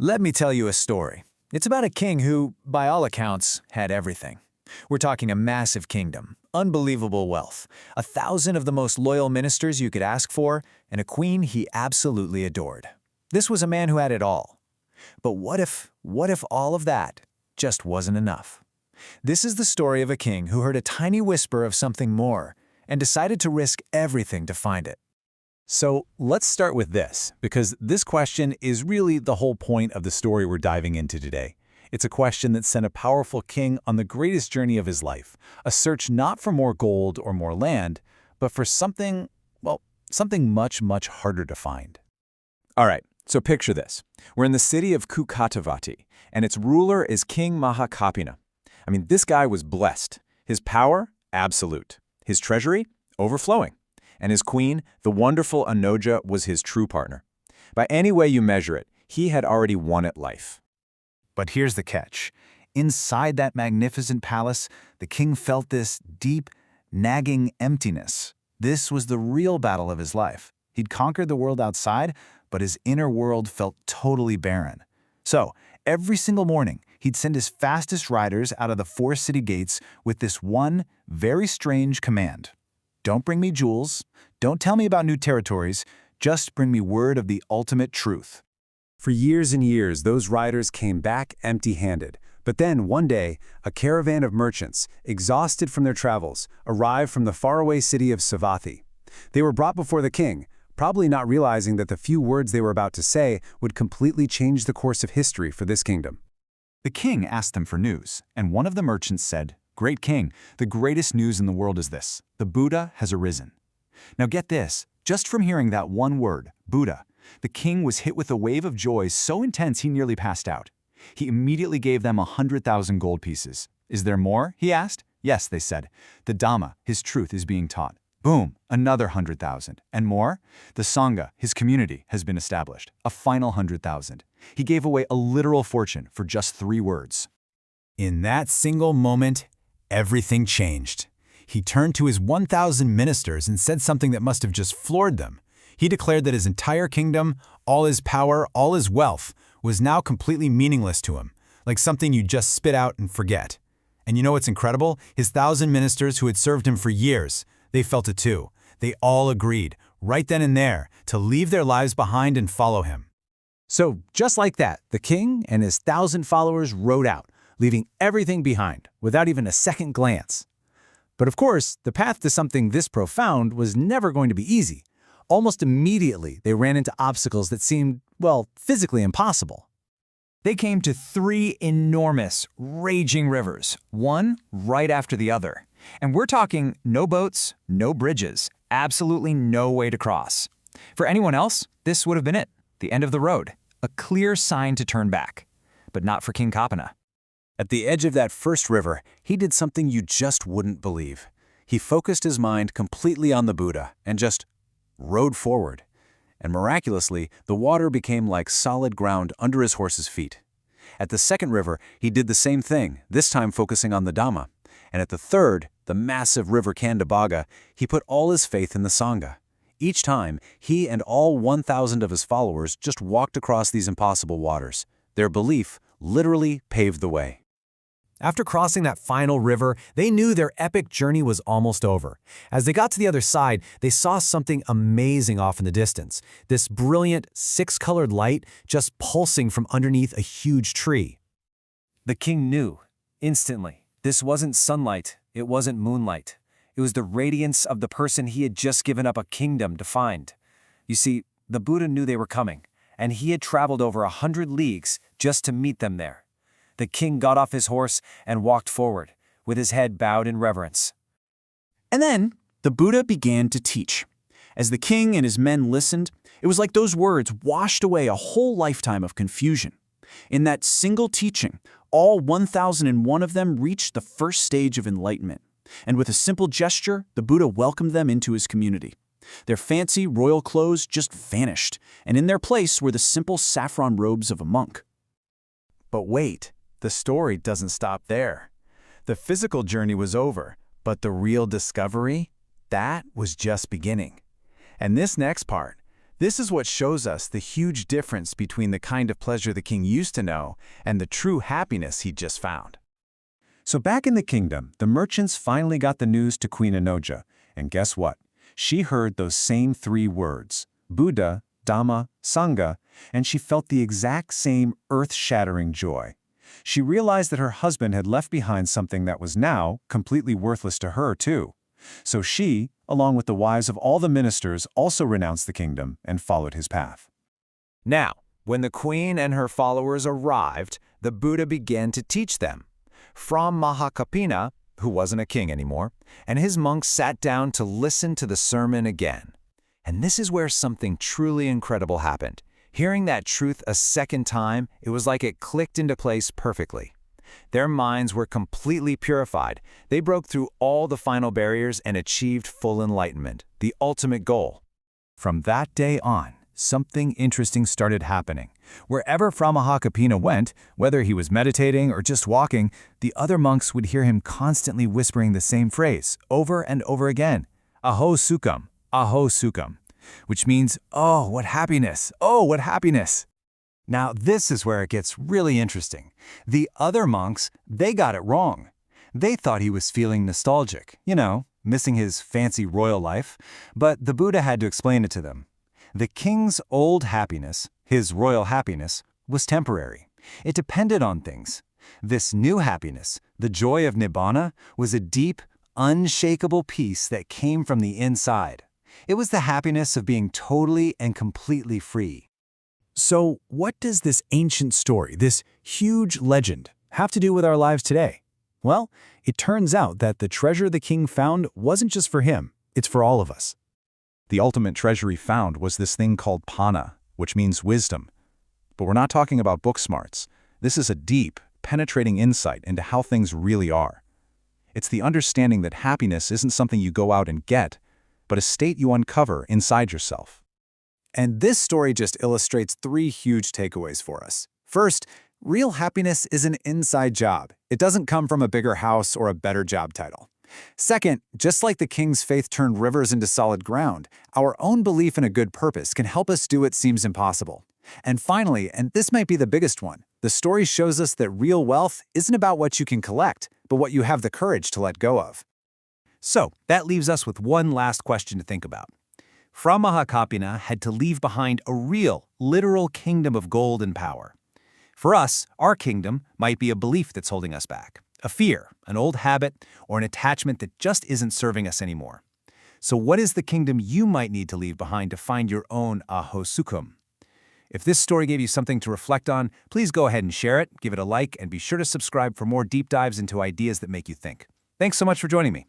Let me tell you a story. It's about a king who, by all accounts, had everything. We're talking a massive kingdom, unbelievable wealth, 1,000 of the most loyal ministers you could ask for, and a queen he absolutely adored. This was a man who had it all. But what if all of that just wasn't enough? This is the story of a king who heard a tiny whisper of something more and decided to risk everything to find it. So let's start with this, because this question is really the whole point of the story we're diving into today. It's a question that sent a powerful king on the greatest journey of his life, a search not for more gold or more land, but for something, well, something much, much harder to find. All right, so picture this. We're in the city of Kukatavati, and its ruler is King Mahakapina. I mean, this guy was blessed. His power, absolute. His treasury, overflowing. And his queen, the wonderful Anoja, was his true partner. By any way you measure it, he had already won at life. But here's the catch. Inside that magnificent palace, the king felt this deep, nagging emptiness. This was the real battle of his life. He'd conquered the world outside, but his inner world felt totally barren. So, every single morning, he'd send his fastest riders out of the 4 city gates with this one very strange command. Don't bring me jewels, don't tell me about new territories, just bring me word of the ultimate truth. For years and years, those riders came back empty-handed. But then, one day, a caravan of merchants, exhausted from their travels, arrived from the faraway city of Savathi. They were brought before the king, probably not realizing that the few words they were about to say would completely change the course of history for this kingdom. The king asked them for news, and one of the merchants said, "Great king, the greatest news in the world is this. The Buddha has arisen." Now get this, just from hearing that one word, Buddha, the king was hit with a wave of joy so intense he nearly passed out. He immediately gave them 100,000 gold pieces. "Is there more?" he asked. "Yes," they said. "The Dhamma, his truth, is being taught." Boom, another 100,000. And more? The Sangha, his community, has been established. A final 100,000. He gave away a literal fortune for just 3 words. In that single moment, everything changed. He turned to his 1,000 ministers and said something that must have just floored them. He declared that his entire kingdom, all his power, all his wealth, was now completely meaningless to him, like something you just spit out and forget. And you know what's incredible? His 1,000 ministers who had served him for years, they felt it too. They all agreed, right then and there, to leave their lives behind and follow him. So, just like that, the king and his 1,000 followers rode out, leaving everything behind, without even a second glance. But of course, the path to something this profound was never going to be easy. Almost immediately, they ran into obstacles that seemed, well, physically impossible. They came to 3 enormous, raging rivers, one right after the other. And we're talking no boats, no bridges, absolutely no way to cross. For anyone else, this would have been it, the end of the road, a clear sign to turn back. But not for King Kapana. At the edge of that first river, he did something you just wouldn't believe. He focused his mind completely on the Buddha and just rode forward. And miraculously, the water became like solid ground under his horse's feet. At the second river, he did the same thing, this time focusing on the Dhamma. And at the third, the massive river Kandabaga, he put all his faith in the Sangha. Each time, he and all 1,000 of his followers just walked across these impossible waters. Their belief literally paved the way. After crossing that final river, they knew their epic journey was almost over. As they got to the other side, they saw something amazing off in the distance. This brilliant, 6-colored light just pulsing from underneath a huge tree. The king knew, instantly, this wasn't sunlight, it wasn't moonlight. It was the radiance of the person he had just given up a kingdom to find. You see, the Buddha knew they were coming, and he had traveled over 100 leagues just to meet them there. The king got off his horse and walked forward, with his head bowed in reverence. And then, the Buddha began to teach. As the king and his men listened, it was like those words washed away a whole lifetime of confusion. In that single teaching, all 1,001 of them reached the first stage of enlightenment. And with a simple gesture, the Buddha welcomed them into his community. Their fancy royal clothes just vanished, and in their place were the simple saffron robes of a monk. But wait. The story doesn't stop there. The physical journey was over, but the real discovery, that was just beginning. And this next part, This is what shows us the huge difference between the kind of pleasure the king used to know and the true happiness he'd just found. So back in the kingdom, the merchants finally got the news to Queen Anoja, and guess what? She heard those same 3 words, Buddha, Dhamma, Sangha, and she felt the exact same earth-shattering joy. She realized that her husband had left behind something that was now completely worthless to her too. So she, along with the wives of all the ministers, also renounced the kingdom and followed his path. Now, when the queen and her followers arrived, the Buddha began to teach them. From Mahakapina, who wasn't a king anymore, and his monks sat down to listen to the sermon again. And this is where something truly incredible happened. Hearing that truth a second time, it was like it clicked into place perfectly. Their minds were completely purified. They broke through all the final barriers and achieved full enlightenment, the ultimate goal. From that day on, something interesting started happening. Wherever Mahakapina went, whether he was meditating or just walking, the other monks would hear him constantly whispering the same phrase over and over again, Aho Sukham, which means, oh, what happiness, oh, what happiness. Now, this is where it gets really interesting. The other monks, they got it wrong. They thought he was feeling nostalgic, missing his fancy royal life, but the Buddha had to explain it to them. The king's old happiness, his royal happiness, was temporary. It depended on things. This new happiness, the joy of Nibbana, was a deep, unshakable peace that came from the inside. It was the happiness of being totally and completely free. So, what does this ancient story, this huge legend, have to do with our lives today? Well, it turns out that the treasure the king found wasn't just for him, it's for all of us. The ultimate treasure he found was this thing called panna, which means wisdom. But we're not talking about book smarts. This is a deep, penetrating insight into how things really are. It's the understanding that happiness isn't something you go out and get, but a state you uncover inside yourself. And this story just illustrates 3 huge takeaways for us. First, real happiness is an inside job. It doesn't come from a bigger house or a better job title. Second, just like the king's faith turned rivers into solid ground, our own belief in a good purpose can help us do what seems impossible. And finally, and this might be the biggest one, the story shows us that real wealth isn't about what you can collect, but what you have the courage to let go of. So, that leaves us with one last question to think about. Mahakapina had to leave behind a real, literal kingdom of gold and power. For us, our kingdom might be a belief that's holding us back, a fear, an old habit, or an attachment that just isn't serving us anymore. So what is the kingdom you might need to leave behind to find your own Aho Sukham? If this story gave you something to reflect on, please go ahead and share it, give it a like, and be sure to subscribe for more deep dives into ideas that make you think. Thanks so much for joining me.